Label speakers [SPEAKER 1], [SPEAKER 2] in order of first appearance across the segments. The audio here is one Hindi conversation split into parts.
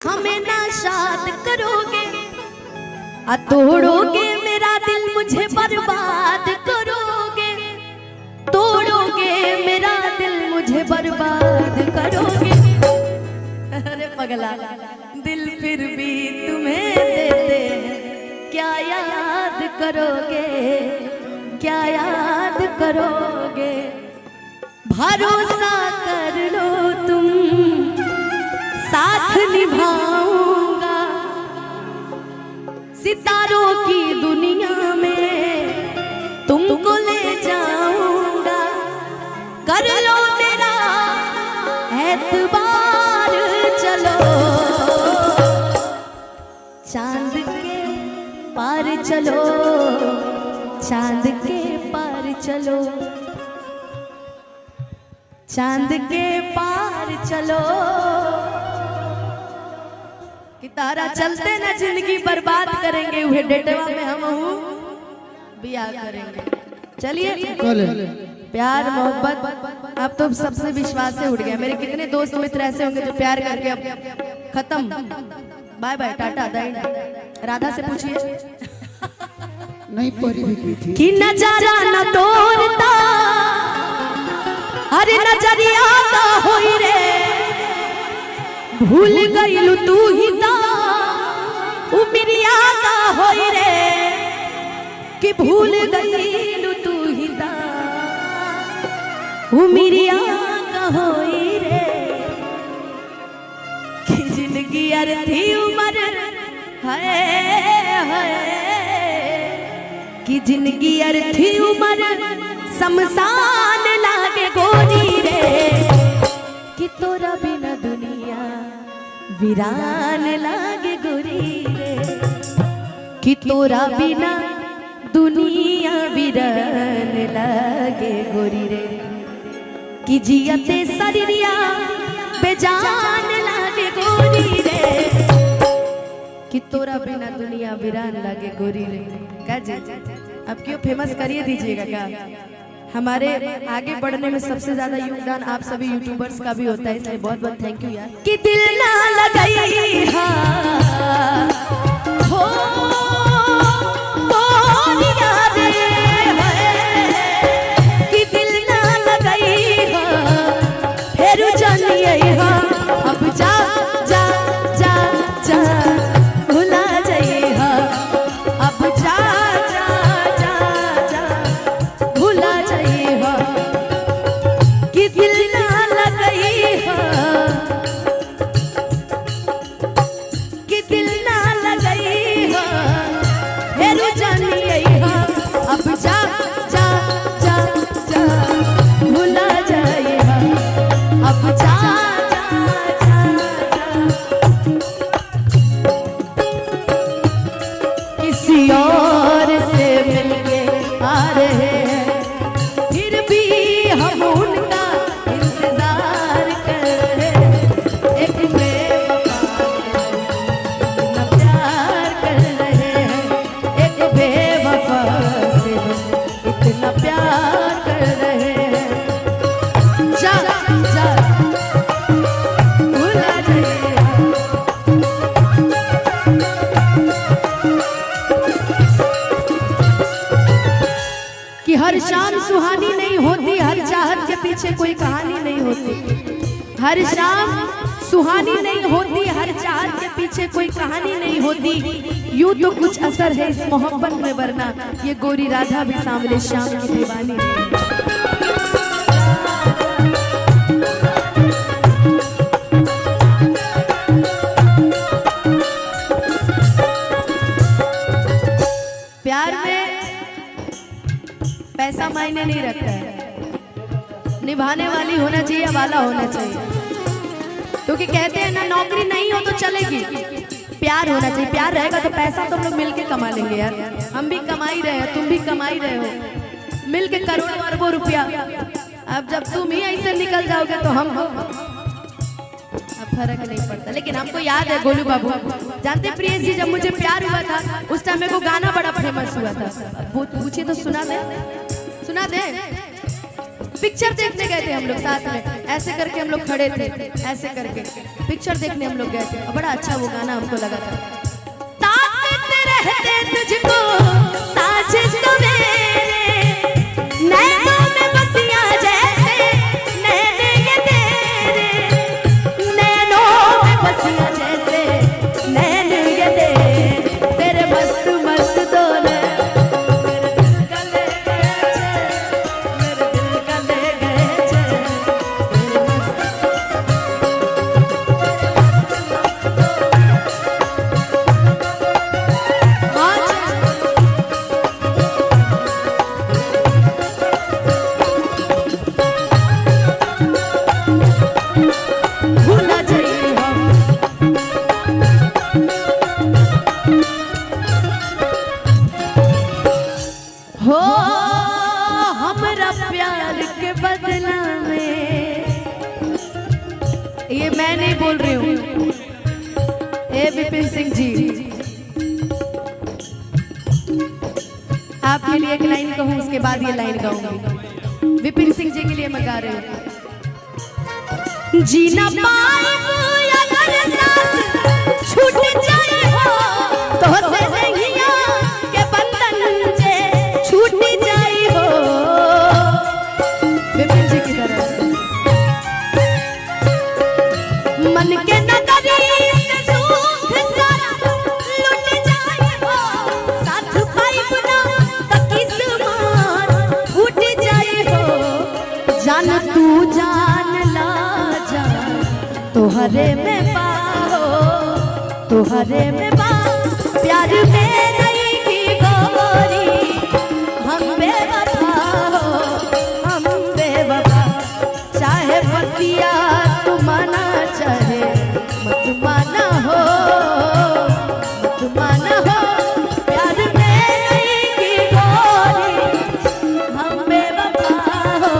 [SPEAKER 1] हमें ना शाद करोगे, तोड़ोगे मेरा दिल, मुझे बर्बाद करोगे। तोड़ोगे मेरा दिल, मुझे बर्बाद करोगे। अरे पगला, दिल फिर भी तुम्हें देते हैं, क्या याद करोगे, क्या याद करोगे। भरोसा कर लो तुम, साथ निभाऊंगा। सितारों की दुनिया में तुमको ले जाऊंगा। कर लो मेरा एतबार, चलो चांद के पार चलो, चांद के पार चलो, चांद के पार चलो। कि तारा चलते ना जिंदगी बर्बाद करेंगे, वह डेटवा में हम बियाह करेंगे। चलिए, प्यार मोहब्बत अब तो सबसे विश्वास से उठ गया। मेरे कितने दोस्त मित्र ऐसे होंगे जो प्यार करके अब खत्म, बाय बाय टाटा दाई। राधा से पूछिए,
[SPEAKER 2] नहीं परी भी थी
[SPEAKER 1] कि नजारा न तोड़ता, अरे नजरिया का होई रे। भूल गईलू तू ही ता, उमरिया का होई रे। कि भूल गईलू तू ही ता, उमरिया का होई रे। कि जिंदगी अर्थी उमर है, कि जिंदगी अर्थी उमर शमशान लागे गोरी रे। कि तोरा बिना दुनिया वीरान लागे गोरी रे। कि तोरा बिना दुनिया वीरान लागे गोरी रे। कि जियते शरीरिया बेजान लागे गोरी रे। कि तोरा बिना दुनिया वीरान लागे गोरी रे। क्या जी, अब क्यों फेमस करिए दीजिएगा क्या। हमारे आगे बढ़ने में सबसे ज्यादा योगदान आप सभी यूट्यूबर्स का भी होता है, इसलिए बहुत बहुत थैंक यू यार। कि दिल ना लगाई हो तो याद है। कि दिल ना लगाई फिर जानिए अब जा जा जा जा भुला जाइए। अब जा हर शाम सुहानी नहीं होती, हर चाहत के पीछे कोई कहानी नहीं होती। हर शाम सुहानी नहीं होती, हर चाहत के पीछे कोई कहानी नहीं होती। यूं तो कुछ असर है इस मोहब्बत में, वरना ये गोरी राधा भी सांवले शाम की दीवानी है। प्यार में पैसा मायने नहीं रखता है, निभाने वाली होना चाहिए, वाला होना चाहिए। क्योंकि कहते हैं ना, नौकरी नहीं हो तो चलेगी, प्यार होना चाहिए। प्यार रहेगा तो पैसा तो हम लोग मिलके कमा लेंगे यार। हम भी कमा ही रहे हैं, तुम भी कमा ही रहे हो, मिलके करोड़ों अरबों रुपया। अब जब तुम ही ऐसे निकल जाओगे तो हम अब फर्क नहीं पड़ता। लेकिन हमको याद है गोलू बाबू, जानते प्रियेश जी, जब मुझे प्यार हुआ था उस टाइम मेरे को गाना बड़ा फेमस हुआ था। वो पूछिए तो सुना दे, सुना दे। पिक्चर देखने गए थे हम लोग साथ में, ऐसे करके हम लोग खड़े थे, ऐसे करके पिक्चर देखने हम लोग गए थे। और बड़ा अच्छा वो गाना हमको लगा था। ताकत रहते तुझको साँझ सवेरे, नैनों में बसिया जैसे नैने ये तेरे, नैनों में बसिया जैसे नैने ये तेरे मस्त मस्त दो हो हमरा प्यार के बदला में। ये मैं नहीं बोल रही हूँ, ए विपिन सिंह जी, आपके लिए एक लाइन कहूँ उसके बाद ये लाइन गाऊंगी। विपिन सिंह जी के लिए मैं गा रही हूँ। जीना पाए अगर साथ छूट जाए हो तो से नैया के बंधन जे छूट जाए हो। विपिन जी की तरफ से मन के नगरी से सुख सारा लुट जाए हो, साथ पाइब ना तो किस्मत फूट जाए हो। जान तू जान ला जा तुहरे में पाओ, तुहरे में पाओ प्यार में नहीं की गोरी। हम बेवफा हो, हम बेवफा, चाहे बतिया तू माना चाहे मत माना हो, मत माना हो, प्यार में नहीं की गोरी। हम बेवफा हो,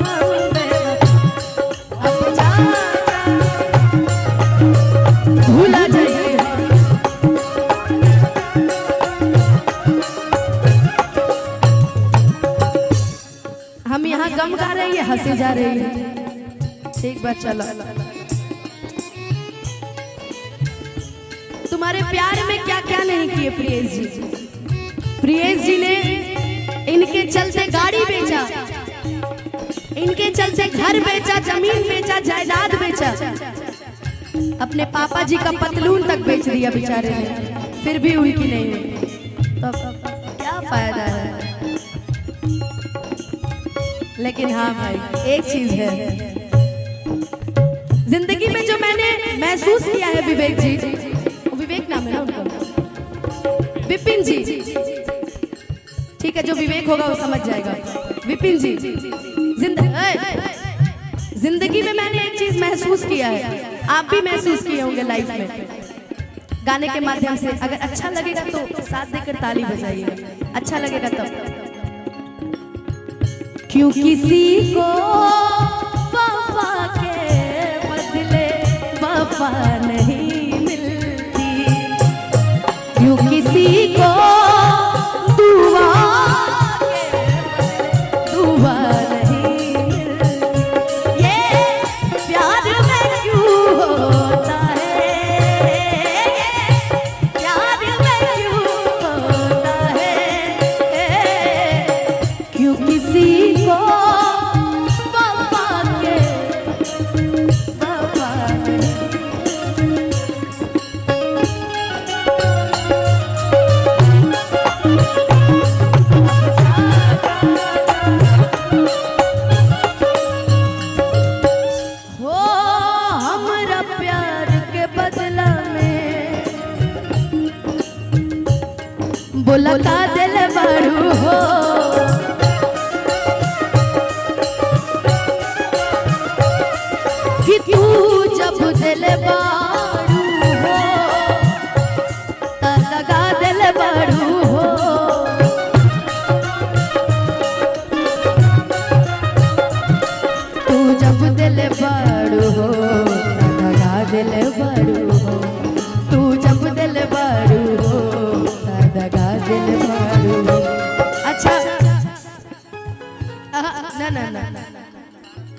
[SPEAKER 1] हम बेवफा, अब जा भूला जाइए। हम यहाँ गम गा रही है, हंसी जा रही है। ठीक बात, चलो। तुम्हारे प्यार में क्या क्या नहीं किए प्रियेश जी। प्रियेश जी ने इनके चलते गाड़ी बेचा, इनके चलते घर बेचा, जमीन बेचा, जायदाद बेचा, अपने पापा जी का पतलून तक बेच दिया बेचारे ने, फिर भी उनकी नहीं हुई। तो क्या फायदा है। लेकिन हाँ भाई, एक चीज है जिंदगी में जो मैंने महसूस किया है, विवेक जी, विवेक नाम है ना उनका, विपिन जी, ठीक है, जो विवेक होगा वो समझ जाएगा। विपिन जी, जिंदगी में मैंने एक चीज महसूस किया है, आप भी महसूस किए होंगे लाइफ में, गाने के माध्यम से। अगर अच्छा लगेगा तो साथ देकर ताली बजाइएगा, अच्छा लगेगा तब। क्यों किसी को वफा के बदले वफा नहीं मिलती, क्यों किसी को दुआ के बदले दुआ नहीं मिलती। ये प्यार में क्यों होता है, प्यार में क्यों होता है, क्यों किसी को वफा के वफा नहीं।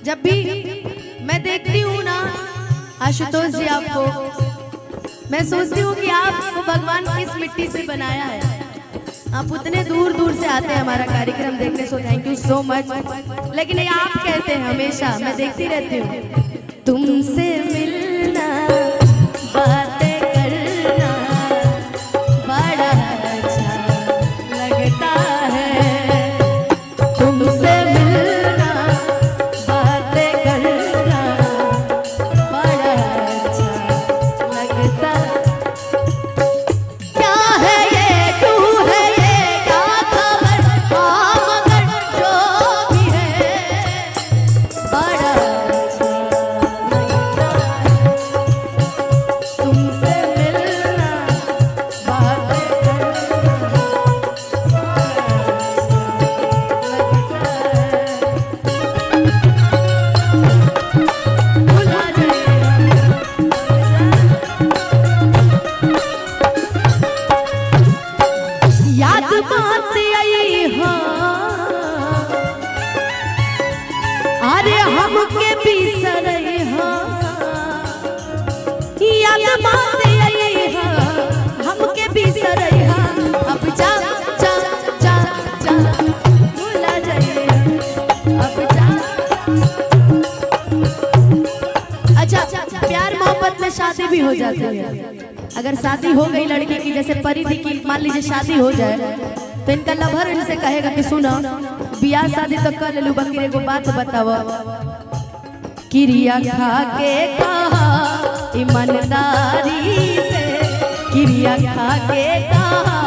[SPEAKER 1] जब भी मैं देखती हूँ ना आशुतोष जी आपको, मैं सोचती हूँ कि आपको भगवान किस मिट्टी से बनाया है। आप उतने दूर दूर से आते हैं हमारा कार्यक्रम देखने, so thank you so much. लेकिन ये आप कहते हैं हमेशा, मैं देखती रहती हूँ, तुमसे मिलना बातें करना बड़ा अच्छा लगता है, तुमसे मिलना बातें करना बड़ा अच्छा लगता है। क्या है ये तू है ये क्या खबर, हाँ मगर जो भी है बड़ा अच्छा लगता है, तुमसे मिलना बातें करना बड़ा अच्छा लगता है। भुला जाइए याद बात आई हाँ, अरे हमके बिसरई हाँ, याद बात आई हाँ, हमके बिसरई हाँ, अब जा जा जा जा भुला जाइए अब जा। अच्छा, प्यार मोहब्बत में शादी भी हो जाती है। अगर शादी हो गई लड़की की, जैसे परिधि की मान लीजिए शादी हो जाए, तो इनका लभर इनसे कहेगा कि सुनो बियाह शादी तो कर लू, बकरी एगो बात बताओ, क्रिया खा के कहा ईमानदारी से, क्रिया खा के कहा